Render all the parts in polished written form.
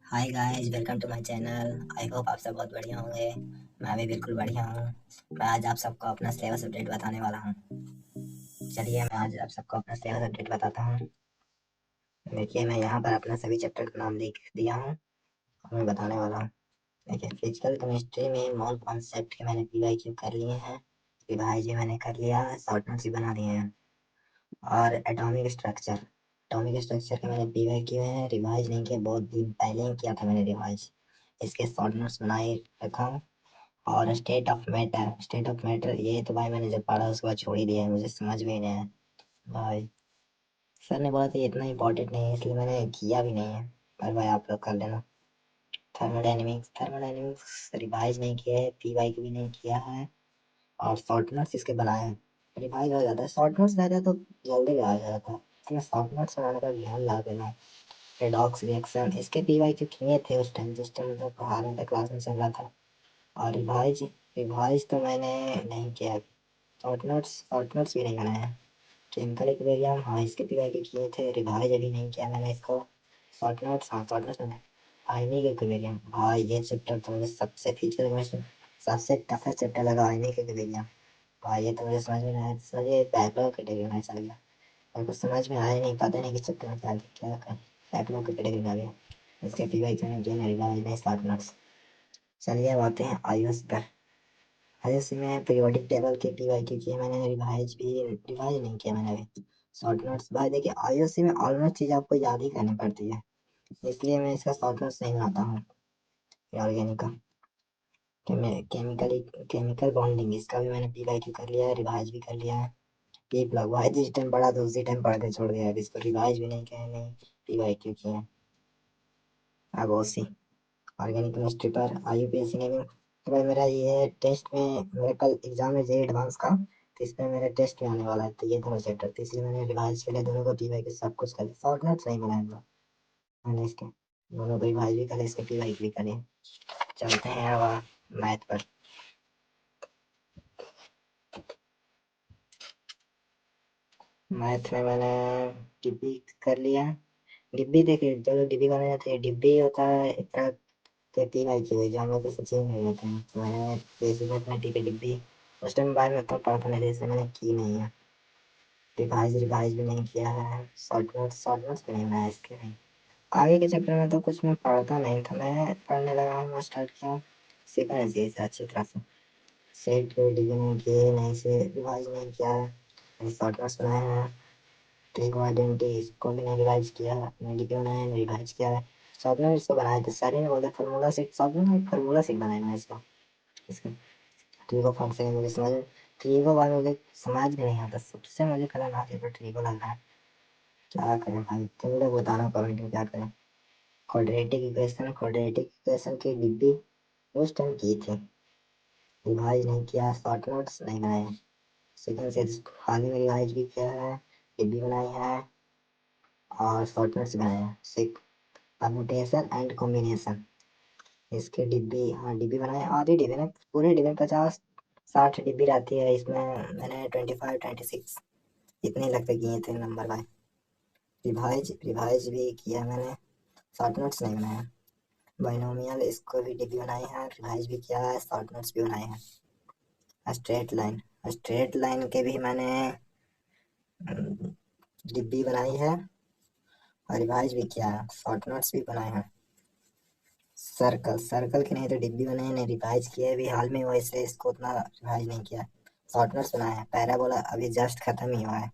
Hi guys, welcome to my channel. I hope आप सब बहुत बढ़िया होंगे। मैं भी बिल्कुल बढ़िया हूँ। मैं आज आप सबको अपना सिलेबस अपडेट बताने वाला हूँ। चलिए मैं आज आप सबको अपना सिलेबस अपडेट बताता हूँ। देखिए मैं यहाँ पर अपना सभी चैप्टर का नाम लिख दिया हूँ और मैं बताने वाला हूँ। देखिए फिजिकल केमिस्ट्री में मोल कॉन्सेप्ट के मैंने पीवाईक्यू कर लिए हैं, रिवाइज भी मैंने कर लिया है, शॉर्ट नोट्स भी बना लिए हैं। और एटॉमिक स्ट्रक्चर के मैंने पीवाईक्यू है, रिवाइज नहीं किया, बहुत दिन पहले ही किया था मैंने रिवाइज। इसके शॉर्ट नोट्स बनाए रखा हूँ। और स्टेट ऑफ मैटर ये तो भाई मैंने जब पढ़ा उसके बाद छोड़ ही दिया है, मुझे समझ में ही नहीं आया भाई। सर ने बोला था ये इतना इम्पोर्टेंट नहीं है इसलिए मैंने किया भी नहीं है, पर भाई आप लोग कर लेना। थर्मोडायनेमिक्स रिवाइज नहीं किया है, पीवाई भी नहीं किया है और शॉर्ट नोट्स इसके बनाए हैं। रिवाइज हो जाता है, शॉर्ट नोट्स रहता तो जल्दी आ जाता है, इसलिए शॉर्ट नोट्स बनाने का ध्यान ला देना। रेडॉक्स रिएक्शन इसके पीवाई किए थे उस टाइम, जिस टाइम मतलब हाल में क्लास में चल रहा था। और रिवाइज तो मैंने नहीं किया। शॉर्ट नोट्स भी नहीं बनाया। केमिकल इक्वेरियम हाँ इसके पीवाई के किए थे, रिवाइज अभी नहीं किया मैंने इसको। शॉर्ट नोट्स मैंने। आयनिक इक्वेरियम भाई ये चैप्टर तो मुझे सबसे फिजिकल में सबसे टफेस्ट चैप्टर लगा, आयनिक इक्वेरियम। भाई ये तो मुझे समझ में नहीं आया, समझिए बैकलॉग कैटेगरी में चल गया और कुछ समझ में आया नहीं, पता नहीं किस चैप्टर में क्या बैकलॉग कैटेगरी में आ गया। इसके पीवाई के मैंने रिवाइज नहीं, शॉर्ट नोट्स। चलिए अब आते हैं आयुष पर। आयुष में पीरियोडिक टेबल के पीवाईक्यू किए मैंने, रिवाइज नहीं किया मैंने अभी। शॉर्ट नोट्स भाई देखिए आयुष में ऑलमोस्ट चीज़ आपको याद ही करनी पड़ती है, इसलिए मैं इसका शॉर्ट नोट्स नहीं बनाता हूँ। ऑर्गेनिक का केमिकल बॉन्डिंग इसका भी मैंने पीवाईक्यू कर लिया है, रिवाइज भी कर लिया है। पी प्लग भाई जिस टाइम पढ़ा तो उसी टाइम पढ़ के छोड़ दिया है, इसको रिवाइज भी नहीं किया है, नहीं पीवाईक्यू किया है। अब ओसी ऑर्गेनिक केमिस्ट्री पर आईयूपीएससी ने भी तो भाई मेरा ये टेस्ट में, मेरा कल एग्जाम है जे एडवांस का, तो इसमें मेरे टेस्ट में आने वाला है, तो ये दोनों चैप्टर थे इसलिए मैंने रिवाइज के लिए दोनों को पीवाई के सब कुछ कर लिया। शॉर्ट नोट्स नहीं बनाए मैंने इसके, दोनों को रिवाइज भी करे, इसके पीवाई भी करे। चलते हैं अब मैथ पर। मैथ में मैंने डिब्बी कर लिया। डिब्बी देखिए जो लोग डिब्बी बनाए जाते हैं, डिब्बी होता है एक तरह के पीवाई की हुई जो हम लोग को सचिव में होते हैं, तो मैंने बेसिक मैथमेटिक्स की डिब्बी उस टाइम बाद में तो पढ़ा था नहीं, इसलिए मैंने की नहीं है। रिवाइज भी नहीं किया है, शॉर्ट नोट्स भी नहीं बनाया इसके नहीं। आगे के चैप्टर में तो कुछ मैं पढ़ता नहीं था, मैं पढ़ने लगा हूँ, स्टार्ट किया सीखना चाहिए इसे अच्छी तरह से। सेट के डिग्री नहीं किए, नहीं से रिवाइज नहीं किया है, शॉर्ट नोट्स बनाए हैं। ट्रिगो आइडेंटिटी इसको भी नहीं रिवाइज किया है, मेडिकल ने रिवाइज किया है। शॉर्ट नोट्स इसको बनाए थे, सारे ने बोला formula seat, short note formula seat बनाए मैं इसको। इसका ट्रिगो फंक्शन मुझे समझ, ट्रिगो वाला मुझे समझ में नहीं आता, सबसे मुझे खराब हाथ पर ट्रिगो लग रहा है। क्या करें भाई, तुम लोग बताना कमेंट में क्या करें। क्वाड्रेटिक इक्वेशन की डिब्बी उस टाइम की थी, रिवाइज नहीं किया, शॉर्ट नोट्स नहीं बनाए। सेकंड से हाल ही में रिवाइज भी किया है, डिब्बी बनाई है और शॉर्ट नोट्स बनाए हैं। परमुटेशन एंड कॉम्बिनेशन इसके डिब्बी, हाँ डिब्बी बनाए, आधी डिब्बी ना, पूरे डिब्बी 50-60 डिब्बी रहती है, इसमें मैंने 25-26 इतने लगते किए थे नंबर भाई। रिवाइज भी किया मैंने, शॉर्ट नोट्स नहीं बनाया। बाइनोमियल इसको भी डिब्बी बनाई है, रिवाइज भी किया है, शॉर्ट नोट्स भी बनाए हैं। स्ट्रेट लाइन के भी मैंने डिब्बी बनाई है और रिवाइज भी किया है, शॉर्ट नोट्स भी बनाए हैं। सर्कल की नहीं तो डिब्बी बनाए, नहीं रिवाइज किए अभी हाल में, वैसे इसको उतना रिवाइज नहीं किया। शॉर्ट नोट्स बनाए हैं, पैराबोला अभी जस्ट खत्म ही हुआ है,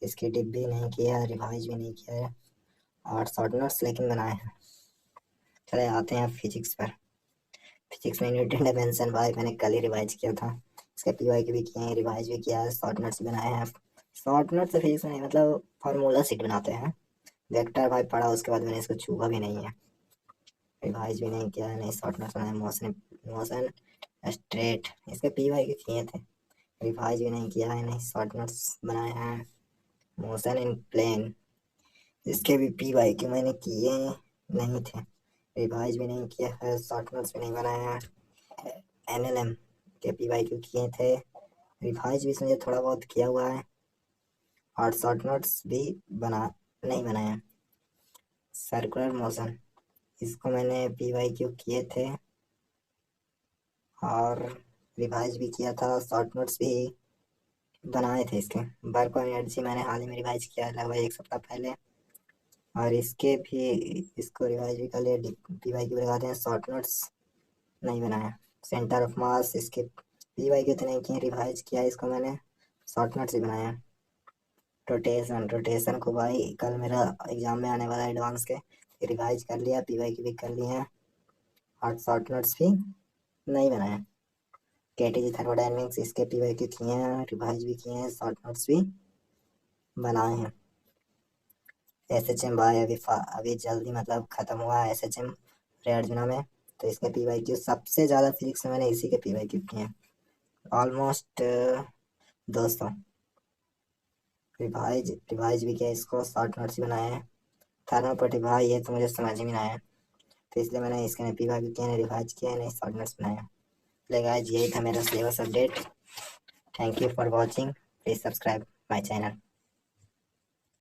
इसकी डिब्बी नहीं किया, रिवाइज भी नहीं किया है और शॉर्ट नोट्स लेकिन बनाए हैं। चले आते हैं फिजिक्स पर। फिजिक्स में न्यूटन डायमेंशन भाई मैंने कल ही रिवाइज किया था, इसके पीवाई के भी किए हैं, रिवाइज भी किया है, शॉर्ट नोट्स बनाए हैं। शॉर्ट नोट्स से फिजिक्स में मतलब फार्मूला सीट बनाते हैं, वेक्टर भाई पढ़ा उसके बाद मैंने इसको छुआ भी नहीं है, रिवाइज भी नहीं किया है, नहीं शॉर्ट नोट्स बनाए। मोशन मोशन स्ट्रेट इसके पीवाई के किए थे, रिवाइज भी नहीं किया है, नहीं शॉर्ट नोट्स बनाए हैं। मोशन इन प्लेन इसके भी पीवाई के मैंने किए नहीं थे, रिवाइज भी नहीं किया है, शॉर्ट नोट्स भी नहीं बनाए हैं। एनएलएम के पीवाई क्यू किए थे, रिवाइज भी समझे थोड़ा बहुत किया हुआ है और शॉर्ट नोट्स भी बना नहीं बनाया। सर्कुलर मोशन इसको मैंने PYQ किए थे और रिवाइज भी किया था, शॉर्ट नोट्स भी बनाए थे इसके। वर्क और एनर्जी मैंने हाल ही में रिवाइज किया लगभग 1 सप्ताह पहले, और इसके भी इसको रिवाइज भी कर लिया। PYQ लगाते हैं, शॉर्ट नोट्स नहीं बनाया। सेंटर ऑफ मास इसके PYQ तो नहीं किए, रिवाइज किया इसको मैंने, शॉर्ट नोट्स ही बनाया। रोटेशन को भाई कल मेरा एग्जाम में आने वाला है एडवांस के, रिवाइज कर लिया, PYQ भी कर लिए हैं और शॉर्ट नोट्स भी नहीं बनाया। KTG थर्मोडायनेमिक्स इसके PYQ किए हैं, रिवाइज भी किए हैं, शॉर्ट नोट्स भी बनाए हैं। SHM भाई अभी जल्दी मतलब ख़त्म हुआ है SHM अर्जुना में, तो इसके PYQ सबसे ज़्यादा फिजिक्स में मैंने इसी के PYQ किए हैं, ऑलमोस्ट 200। रिवाइज भी किया इसको, शॉर्ट नोट्स भी बनाए हैं। थर्मोपटी भाई ये तो मुझे समझ में नहीं आया, तो इसलिए मैंने इसके PYQ किया नहीं, रिवाइज किया नहीं, शॉर्ट नोट्स बनाया। गाइस यही था मेरा syllabus update. Thank you for watching, please subscribe my channel.